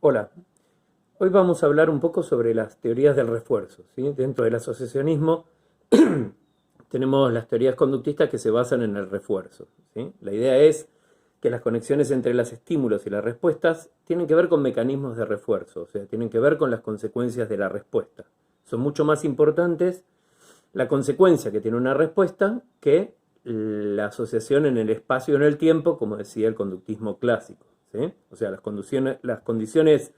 Hola, hoy vamos a hablar un poco sobre las teorías del refuerzo, ¿sí? Dentro del asociacionismo tenemos las teorías conductistas que se basan en el refuerzo, ¿sí? La idea es que las conexiones entre los estímulos y las respuestas tienen que ver con mecanismos de refuerzo, o sea, tienen que ver con las consecuencias de la respuesta. Son mucho más importantes la consecuencia que tiene una respuesta que la asociación en el espacio y en el tiempo, como decía el conductismo clásico, ¿sí? O sea, las condiciones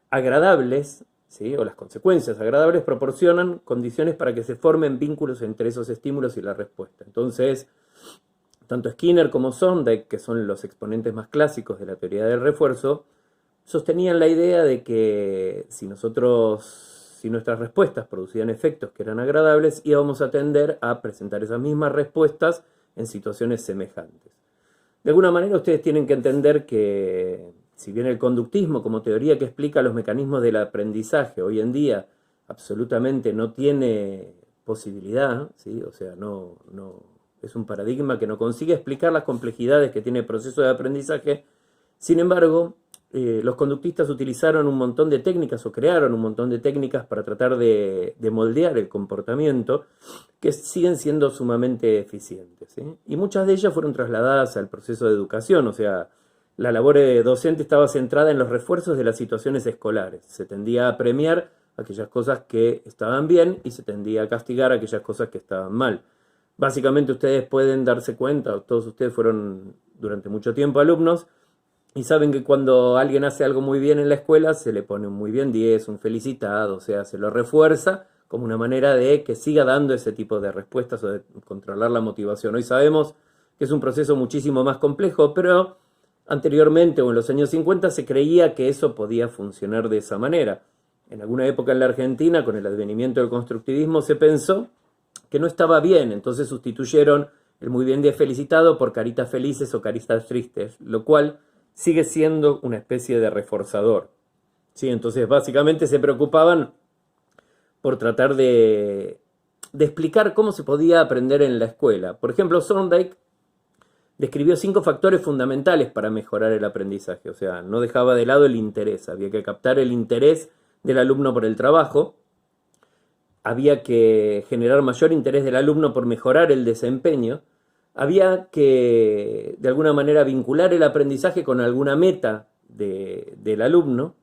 agradables, ¿sí? O las consecuencias agradables proporcionan condiciones para que se formen vínculos entre esos estímulos y la respuesta. Entonces, tanto Skinner como Sondheim, que son los exponentes más clásicos de la teoría del refuerzo, sostenían la idea de que si nuestras respuestas producían efectos que eran agradables, íbamos a tender a presentar esas mismas respuestas en situaciones semejantes. De alguna manera ustedes tienen que entender que, si bien el conductismo como teoría que explica los mecanismos del aprendizaje hoy en día absolutamente no tiene posibilidad, ¿sí? O sea, no, es un paradigma que no consigue explicar las complejidades que tiene el proceso de aprendizaje. Sin embargo, los conductistas utilizaron un montón de técnicas o crearon un montón de técnicas para tratar de moldear el comportamiento que siguen siendo sumamente eficientes, ¿sí? Y muchas de ellas fueron trasladadas al proceso de educación, o sea, la labor docente estaba centrada en los refuerzos de las situaciones escolares. Se tendía a premiar aquellas cosas que estaban bien y se tendía a castigar aquellas cosas que estaban mal. Básicamente ustedes pueden darse cuenta, todos ustedes fueron durante mucho tiempo alumnos, y saben que cuando alguien hace algo muy bien en la escuela, se le pone un muy bien 10, un felicitado, o sea, se lo refuerza como una manera de que siga dando ese tipo de respuestas o de controlar la motivación. Hoy sabemos que es un proceso muchísimo más complejo, pero anteriormente o en los años 50 se creía que eso podía funcionar de esa manera. En alguna época en la Argentina, con el advenimiento del constructivismo, se pensó que no estaba bien, entonces sustituyeron el muy bien 10 felicitado por caritas felices o caritas tristes, lo cual sigue siendo una especie de reforzador, ¿sí? Entonces básicamente se preocupaban por tratar de explicar cómo se podía aprender en la escuela. Por ejemplo, Thorndike describió 5 factores fundamentales para mejorar el aprendizaje, o sea, no dejaba de lado el interés, había que captar el interés del alumno por el trabajo, había que generar mayor interés del alumno por mejorar el desempeño, había que de alguna manera vincular el aprendizaje con alguna meta del alumno,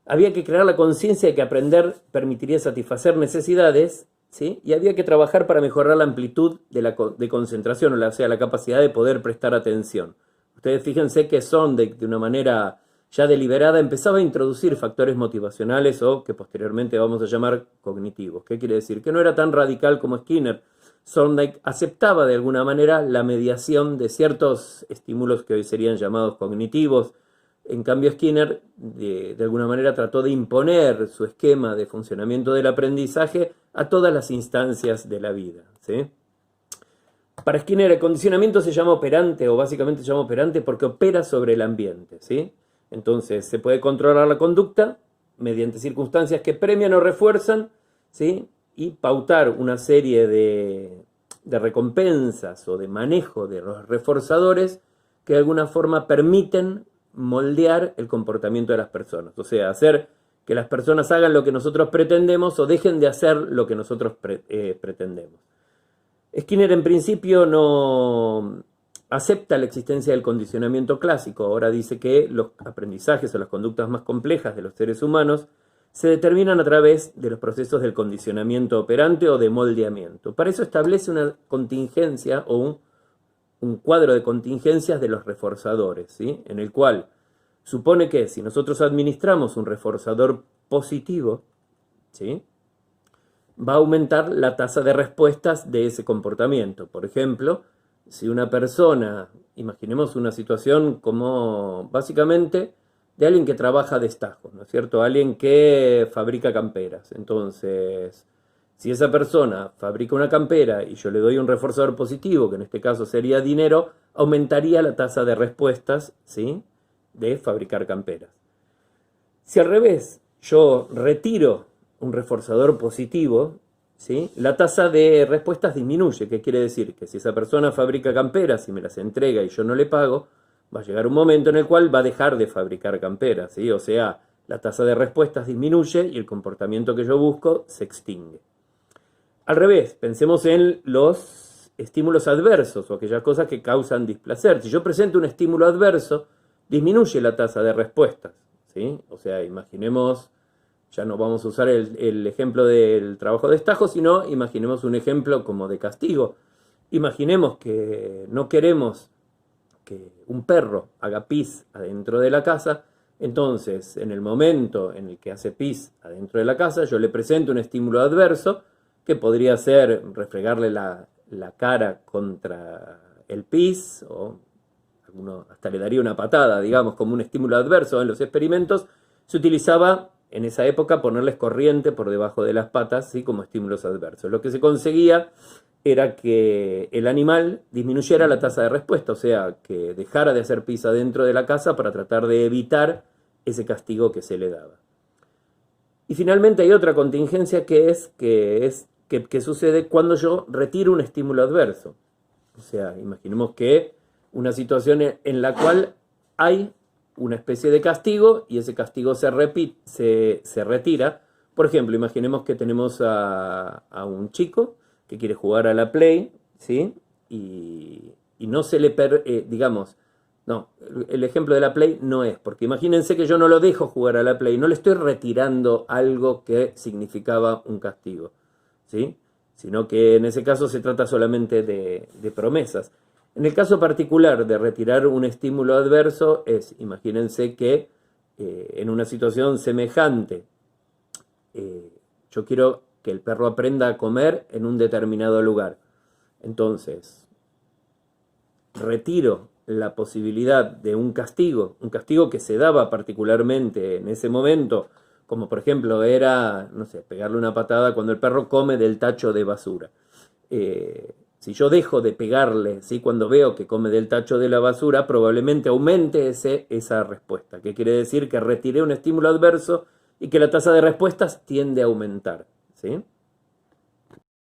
había que crear la conciencia de que aprender permitiría satisfacer necesidades, ¿sí? Y había que trabajar para mejorar la amplitud de concentración, o sea, la capacidad de poder prestar atención. Ustedes fíjense que Sondheim, de una manera ya deliberada, empezaba a introducir factores motivacionales o que posteriormente vamos a llamar cognitivos. ¿Qué quiere decir? Que no era tan radical como Skinner. Thorndike aceptaba de alguna manera la mediación de ciertos estímulos que hoy serían llamados cognitivos. En cambio, Skinner de alguna manera trató de imponer su esquema de funcionamiento del aprendizaje a todas las instancias de la vida, ¿sí? Para Skinner el condicionamiento se llama operante, o básicamente se llama operante porque opera sobre el ambiente, ¿sí? Entonces se puede controlar la conducta mediante circunstancias que premian o refuerzan, ¿sí? Y pautar una serie de recompensas o de manejo de los reforzadores que de alguna forma permiten moldear el comportamiento de las personas. O sea, hacer que las personas hagan lo que nosotros pretendemos o dejen de hacer lo que nosotros pretendemos. Skinner en principio no acepta la existencia del condicionamiento clásico. Ahora dice que los aprendizajes o las conductas más complejas de los seres humanos se determinan a través de los procesos del condicionamiento operante o de moldeamiento. Para eso establece una contingencia o un cuadro de contingencias de los reforzadores, ¿sí? En el cual supone que si nosotros administramos un reforzador positivo, ¿sí?, va a aumentar la tasa de respuestas de ese comportamiento. Por ejemplo, si una persona, imaginemos una situación como básicamente de alguien que trabaja de estajo, ¿no es cierto? Alguien que fabrica camperas. Entonces, si esa persona fabrica una campera y yo le doy un reforzador positivo, que en este caso sería dinero, aumentaría la tasa de respuestas, ¿sí?, de fabricar camperas. Si al revés yo retiro un reforzador positivo, ¿sí?, la tasa de respuestas disminuye. ¿Qué quiere decir? Que si esa persona fabrica camperas y me las entrega y yo no le pago, va a llegar un momento en el cual va a dejar de fabricar camperas, ¿sí? O sea, La tasa de respuestas disminuye y el comportamiento que yo busco se extingue. Al revés, pensemos en los estímulos adversos o aquellas cosas que causan displacer. Si yo presento un estímulo adverso, disminuye la tasa de respuestas, ¿sí? O sea, imaginemos, ya no vamos a usar el ejemplo del trabajo de estajo, sino imaginemos un ejemplo como de castigo. Imaginemos que no queremos que un perro haga pis adentro de la casa, entonces en el momento en el que hace pis adentro de la casa, yo le presento un estímulo adverso, que podría ser refregarle la cara contra el pis, o alguno hasta le daría una patada, digamos, como un estímulo adverso. En los experimentos se utilizaba en esa época ponerles corriente por debajo de las patas, ¿sí? Como estímulos adversos. Lo que se conseguía era que el animal disminuyera la tasa de respuesta, o sea, que dejara de hacer pis dentro de la casa para tratar de evitar ese castigo que se le daba. Y finalmente hay otra contingencia que sucede cuando yo retiro un estímulo adverso. O sea, imaginemos que una situación en la cual hay una especie de castigo y ese castigo se retira. Por ejemplo, imaginemos que tenemos a un chico que quiere jugar a la Play, ¿sí? Y no se le digamos, no, el ejemplo de la Play no es, porque imagínense que yo no lo dejo jugar a la Play, no le estoy retirando algo que significaba un castigo, ¿sí? Sino que en ese caso se trata solamente de promesas. En el caso particular de retirar un estímulo adverso imagínense que en una situación semejante, yo quiero que el perro aprenda a comer en un determinado lugar. Entonces, retiro la posibilidad de un castigo que se daba particularmente en ese momento, como por ejemplo era, no sé, pegarle una patada cuando el perro come del tacho de basura. Si yo dejo de pegarle, ¿sí? Cuando veo que come del tacho de la basura, probablemente aumente esa respuesta, que quiere decir que retiré un estímulo adverso y que la tasa de respuestas tiende a aumentar, ¿sí?